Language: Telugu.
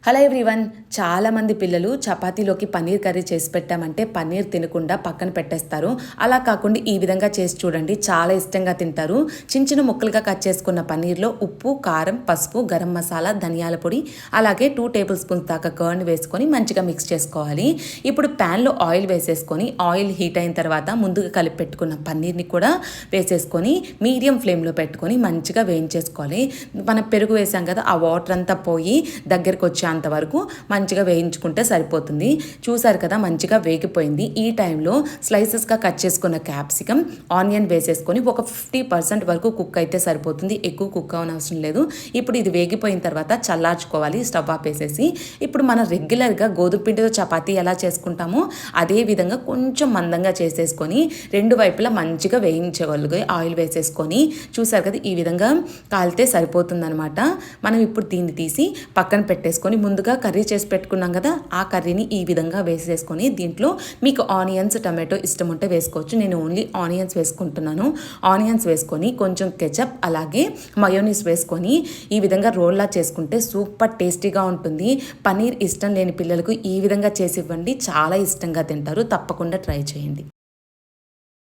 హలో ఎవ్రీవన్, చాలామంది పిల్లలు చపాతీలోకి పన్నీర్ కర్రీ చేసి పెట్టామంటే పన్నీర్ తినకుండా పక్కన పెట్టేస్తారు. అలా కాకుండా ఈ విధంగా చేసి చూడండి, చాలా ఇష్టంగా తింటారు. చిన్న చిన్న ముక్కలుగా కట్ చేసుకున్న పన్నీర్లో ఉప్పు, కారం, పసుపు, గరం మసాలా, ధనియాల పొడి, అలాగే 2 టేబుల్ స్పూన్స్ దాకా కర్డ్ వేసుకొని మంచిగా మిక్స్ చేసుకోవాలి. ఇప్పుడు ప్యాన్లో ఆయిల్ వేసేసుకొని ఆయిల్ హీట్ అయిన తర్వాత ముందుగా కలిపి పెట్టుకున్న పన్నీర్ని కూడా వేసేసుకొని మీడియం ఫ్లేమ్లో పెట్టుకొని మంచిగా వేయించేసుకోవాలి. మనం పెరుగు వేసాం కదా, ఆ వాటర్ అంతా పోయి దగ్గరకు వచ్చి అంతవరకు మంచిగా వేయించుకుంటే సరిపోతుంది. చూసారు కదా, మంచిగా వేగిపోయింది. ఈ టైంలో స్లైసెస్గా కట్ చేసుకున్న క్యాప్సికమ్, ఆనియన్ వేసేసుకొని ఒక 50% వరకు కుక్ అయితే సరిపోతుంది. ఎక్కువ కుక్ అవనవసరం లేదు. ఇప్పుడు ఇది వేగిపోయిన తర్వాత చల్లార్చుకోవాలి స్టవ్ ఆపేసేసి. ఇప్పుడు మనం రెగ్యులర్గా గోధుమ పిండితో చపాతీ ఎలా చేసుకుంటామో అదే విధంగా కొంచెం మందంగా చేసేసుకొని రెండు వైపులా మంచిగా వేయించగలిగే ఆయిల్ వేసేసుకొని, చూసారు కదా ఈ విధంగా కాలితే సరిపోతుందనమాట. మనం ఇప్పుడు దీన్ని తీసి పక్కన పెట్టేసుకొని ముందుగా కర్రీ చేసి పెట్టుకున్నాం కదా, ఆ కర్రీని ఈ విధంగా వేసేసుకొని దీంట్లో మీకు ఆనియన్స్, టమాటో ఇష్టం ఉంటే వేసుకోవచ్చు. నేను ఓన్లీ ఆనియన్స్ వేసుకుంటున్నాను. ఆనియన్స్ వేసుకొని కొంచెం కెచప్ అలాగే మయోనీస్ వేసుకొని ఈ విధంగా రోల్లా చేసుకుంటే సూపర్ టేస్టీగా ఉంటుంది. పన్నీర్ ఇష్టం లేని పిల్లలకు ఈ విధంగా చేసి ఇవ్వండి, చాలా ఇష్టంగా తింటారు. తప్పకుండా ట్రై చేయండి.